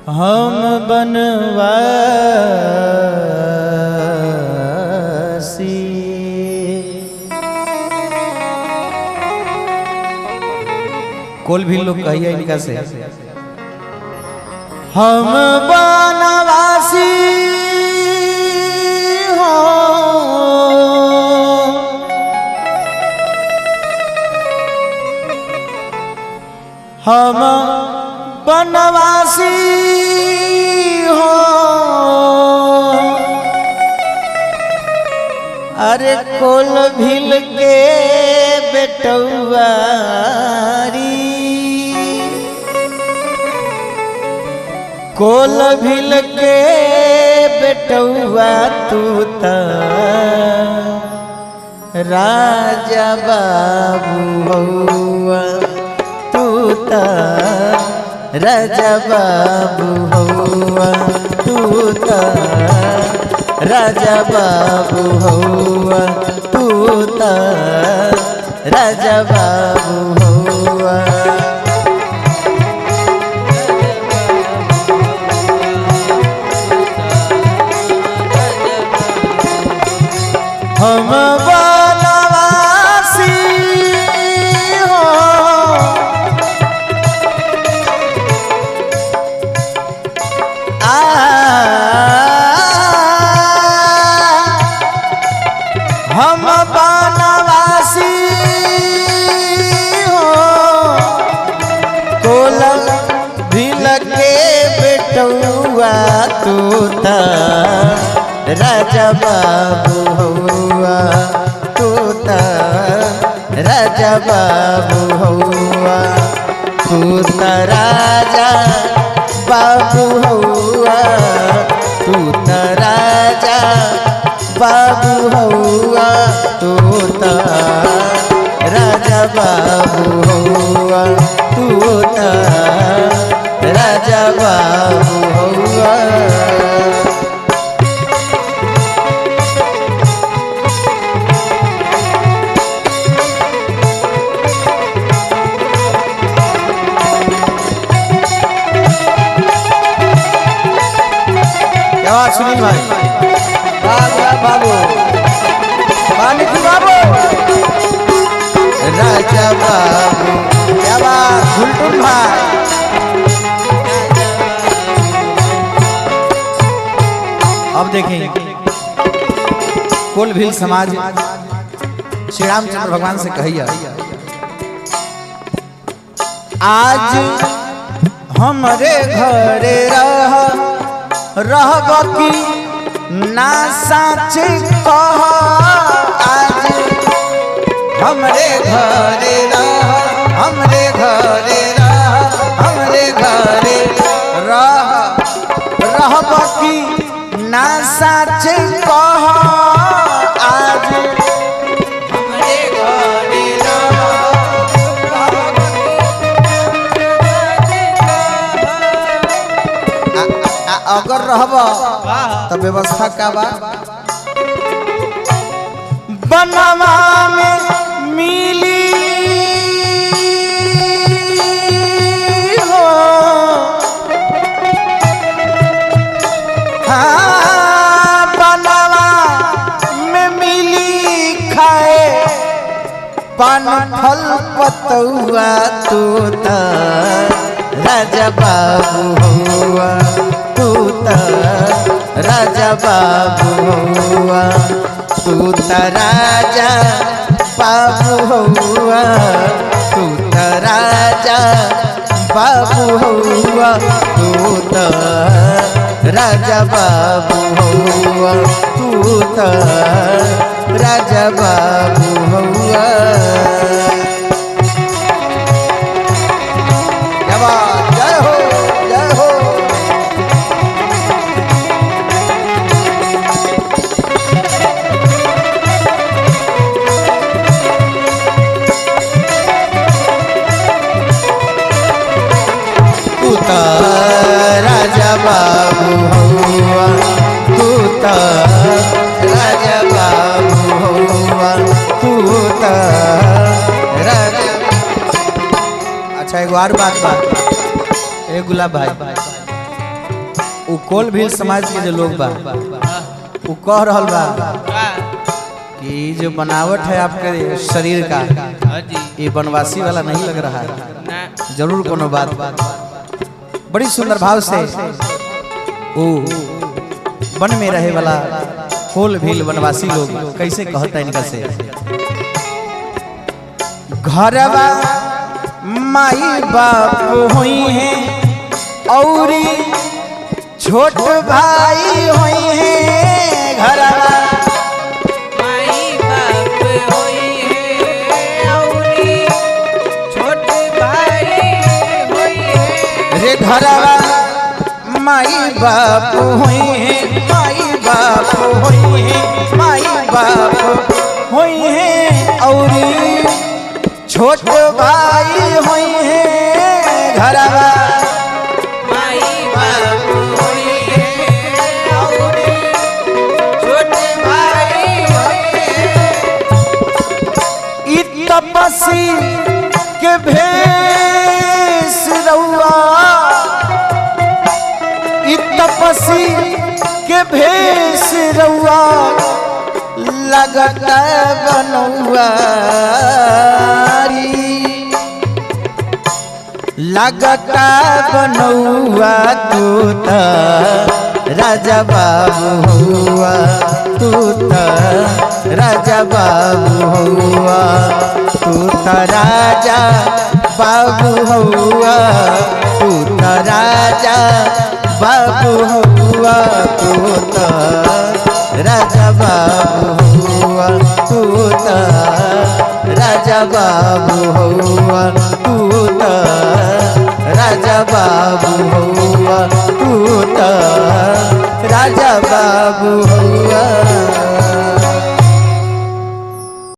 हम बनवासी कोल भी लोग कहिए इनका से हम बनवासी हो हम बनवासी हो अरे कोल भील के बेटवारी कोल भील के बेटवा तू राजा बाबू हौआ तू राजा बाबू हौआ तू राजा बाबू हौआ तू राजा बाबू हौआ हम बनवासी हो हम बनवासी हो कोल भील के बेटुआ तू राजा बाबू हौआ तू राजा बाबू हौआ तू राजा बाबू हौआ तू राजा बाबू हौआ तू राजा बाबू हौआ तू राजा बाबू हौआ सुनील भाई बाबू मानिक बाबू राजा बाबू क्या बात फुलटुन भाई अब देखें कोल भील समाज श्री रामचंद्र भगवान से कहिए आज हमरे घरे रहब की ना सच कह आज हमरे घरे हमरे घरे हमरे घरे रहब की ना सच कह आज हमरे घरे अगर रहब तो व्यवस्था का बा बनवा में मिली हो हाँ बनवा में मिली खाए पान फल पतुआ तू राजा बाबू हौआ तू राजा बाबू हौआ तू राजा बाबू हौआ तू राजा बाबू हौआ तू राजा बाबू हौआ तू राजा बाबू हौआ जय हो जय हो राजा बाबू हौआ तू राजा बाबू हौआ तू राजा। अच्छा एगो और बात ए गुलाब भाई उ कोल भी समाज के जो लोग बा उ कह रहल बा कि जो बनावट है आपके शरीर का ये बनवासी वाला नहीं लग रहा है। जरूर कोनो बात बड़ी सुंदर भाव से वो वन में रहे वाला कोल भील वनवासी लोग कैसे कहता है इनका से घरवा माई बाप हुई है और छोट भाई हुई है। घरवा माई बाप हुई है और छोट भाई हुई है। रे घरवा माई बाप हुई है, माई बाप हुई है, माई बाप हुई है और छोट भाई हुई है। घरवा माई बाप हुई है और छोट भाई हुई है। तपसी के भेष रउआ, तपसी के भेष रउआ लगता बनौआ लगता बनौआ तू त राजा बाबू हुआ, तू त राजा बाबू हुआ, तू त राजा बाबू हुआ, तू त राजा बाबू हुआ, तू त राजा बाबू हुआ, तू त राजा बाबू हुआ, तू त राजा बाबू हुआ, तू त राजा बाबू हुआ।